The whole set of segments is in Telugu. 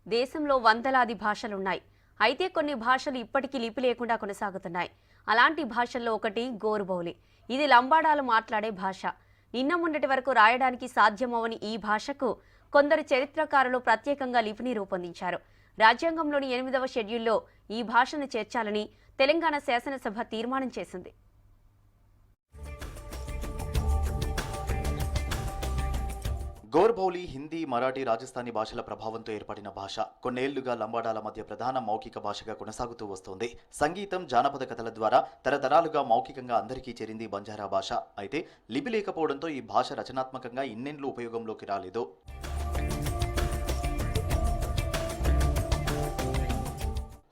దేశంలో వందలాది భాషలున్నాయి. అయితే కొన్ని భాషలు ఇప్పటికీ లిపి లేకుండా కొనసాగుతున్నాయి. అలాంటి భాషల్లో ఒకటి గోరుబౌలి. ఇది లంబాడాలు మాట్లాడే భాష. నిన్న మొన్నటి వరకు రాయడానికి సాధ్యమవని ఈ భాషకు కొందరు చరిత్రకారులు ప్రత్యేకంగా లిపిని రూపొందించారు. రాజ్యాంగంలోని 8వ షెడ్యూల్లో ఈ భాషను చేర్చాలని తెలంగాణ శాసనసభ తీర్మానం చేసింది. గోర్బౌలి హిందీ, మరాఠీ, రాజస్థానీ భాషల ప్రభావంతో ఏర్పడిన భాష. కొన్నేళ్లుగా లంబాడాల మధ్య ప్రధాన మౌఖిక భాషగా కొనసాగుతూ వస్తోంది. సంగీతం, జానపద కథల ద్వారా తరతరాలుగా మౌఖికంగా అందరికీ చేరింది బంజారా భాష. అయితే లిపి లేకపోవడంతో ఈ భాష రచనాత్మకంగా ఇన్నేళ్లు ఉపయోగంలోకి రాలేదు.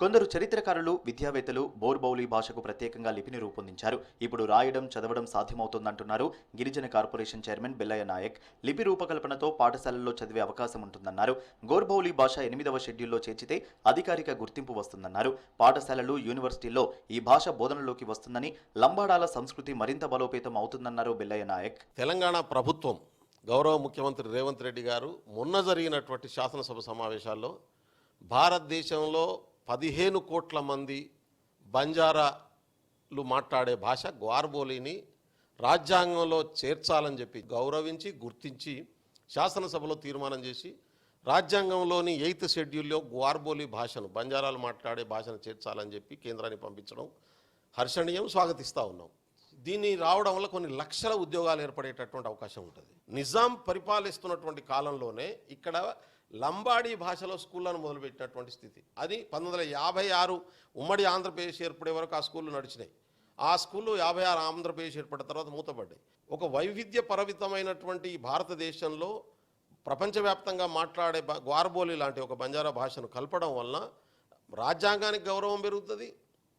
కొందరు చరిత్రకారులు, విద్యావేత్తలు బోర్బౌలి భాషకు ప్రత్యేకంగా లిపిని రూపొందించారు. ఇప్పుడు రాయడం, చదవడం సాధ్యమవుతోందంటున్నారు గిరిజన కార్పొరేషన్ చైర్మన్ బెల్లయ్య నాయక్. లిపి రూపకల్పనతో పాఠశాలల్లో చదివే అవకాశం ఉంటుందన్నారు. గోర్బౌలి భాష 8వ షెడ్యూల్లో చేర్చితే అధికారిక గుర్తింపు వస్తుందన్నారు. పాఠశాలలు, యూనివర్సిటీల్లో ఈ భాష బోధనలోకి వస్తుందని, లంబాడాల సంస్కృతి మరింత బలోపేతం అవుతుందన్నారు బెల్లయ్య నాయక్. తెలంగాణ ప్రభుత్వం, గౌరవ ముఖ్యమంత్రి రేవంత్ రెడ్డి గారు మొన్న జరిగినటువంటి శాసనసభ సమావేశాల్లో భారతదేశంలో 15 కోట్ల మంది బంజారాలు మాట్లాడే భాష గ్వార్బోలిని రాజ్యాంగంలో చేర్చాలని చెప్పి గౌరవించి, గుర్తించి శాసనసభలో తీర్మానం చేసి రాజ్యాంగంలోని 8th షెడ్యూల్లో గ్వార్బోలి భాషను, బంజారాలు మాట్లాడే భాషను చేర్చాలని చెప్పి కేంద్రానికి పంపించడం హర్షణీయం, స్వాగతిస్తూ ఉన్నాం. దీన్ని రావడం వల్ల కొన్ని లక్షల ఉద్యోగాలు ఏర్పడేటటువంటి అవకాశం ఉంటుంది. నిజాం పరిపాలిస్తున్నటువంటి కాలంలోనే ఇక్కడ లంబాడీ భాషలో స్కూళ్ళను మొదలుపెట్టినటువంటి స్థితి. అది 1956 ఉమ్మడి ఆంధ్రప్రదేశ్ ఏర్పడే వరకు ఆ స్కూళ్ళు నడిచినాయి. ఆ స్కూళ్ళు 56 ఆంధ్రప్రదేశ్ ఏర్పడిన తర్వాత మూతపడ్డాయి. ఒక వైవిధ్య పరిమితమైనటువంటి భారతదేశంలో ప్రపంచవ్యాప్తంగా మాట్లాడే గ్వార్బోలి లాంటి ఒక బంజారా భాషను కలపడం వలన రాజ్యాంగానికి గౌరవం పెరుగుతుంది,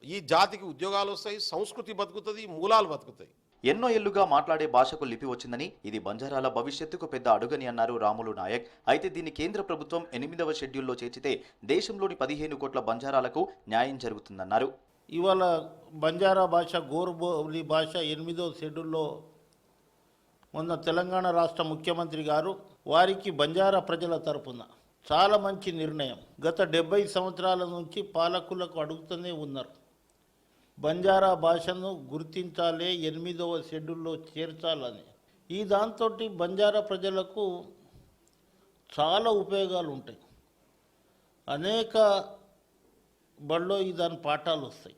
ఈ జాతికి ఉద్యోగాలు వస్తాయి, సంస్కృతి బతుకుతుంది, మూలాలు బతుకుతాయి. ఎన్నో ఏళ్లుగా మాట్లాడే భాషకు లిపి వచ్చిందని, ఇది బంజారాల భవిష్యత్తుకు పెద్ద అడుగని అన్నారు రాములు నాయక్. అయితే దీన్ని కేంద్ర ప్రభుత్వం 8వ షెడ్యూల్లో చేర్చితే దేశంలోని 15 కోట్ల బంజారాలకు న్యాయం జరుగుతుందన్నారు. ఇవాళ బంజారా భాష, గోర్బౌలి భాష 8వ షెడ్యూల్లో మొన్న తెలంగాణ రాష్ట్ర ముఖ్యమంత్రి గారు వారికి బంజారా ప్రజల తరపున చాలా మంచి నిర్ణయం. గత 70 సంవత్సరాల నుంచి పాలకులకు అడుగుతూనే ఉన్నారు, బంజారా భాషను గుర్తించాలి, 8వ షెడ్యూల్లో చేర్చాలని. ఈ దాంతో బంజారా ప్రజలకు చాలా ఉపయోగాలు ఉంటాయి. అనేక బళ్ళో దాని పాఠాలు వస్తాయి,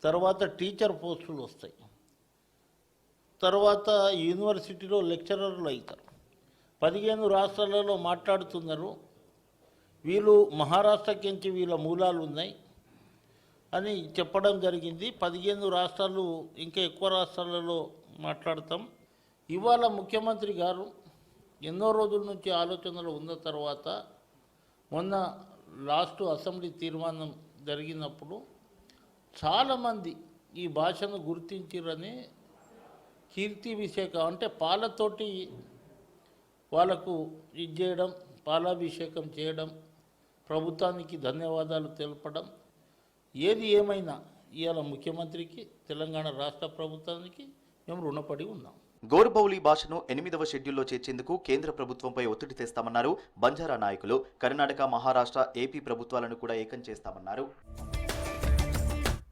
తర్వాత టీచర్ పోస్టులు వస్తాయి, తర్వాత యూనివర్సిటీలో లెక్చరర్లు అవుతారు. 15 రాష్ట్రాలలో మాట్లాడుతున్నారు. వీళ్ళు మహారాష్ట్రకించి వీళ్ళ మూలాలు ఉన్నాయి అని చెప్పడం జరిగింది. 15 రాష్ట్రాలు, ఇంకా ఎక్కువ రాష్ట్రాలలో మాట్లాడతాం. ఇవాళ ముఖ్యమంత్రి గారు ఎన్నో రోజుల నుంచి ఆలోచనలు ఉన్న తర్వాత మొన్న లాస్ట్ అసెంబ్లీ తీర్మానం జరిగినప్పుడు చాలామంది ఈ భాషను గుర్తించిరని కీర్తి విషేకం, అంటే పాలతోటి వాళ్ళకు ఇది చేయడం, పాలాభిషేకం చేయడం, ప్రభుత్వానికి ధన్యవాదాలు తెలపడం, ఏది ఏమైనా ఇవాళ ముఖ్యమంత్రికి, తెలంగాణ రాష్ట్ర ప్రభుత్వానికి మేము రుణపడి ఉన్నాం. గోర్బౌలి భాషను 8వ షెడ్యూల్లో చేర్చేందుకు కేంద్ర ప్రభుత్వంపై ఒత్తిడి తెస్తామన్నారు బంజారా నాయకులు. కర్ణాటక, మహారాష్ట్ర, ఏపీ ప్రభుత్వాలను కూడా ఏకం చేస్తామన్నారు.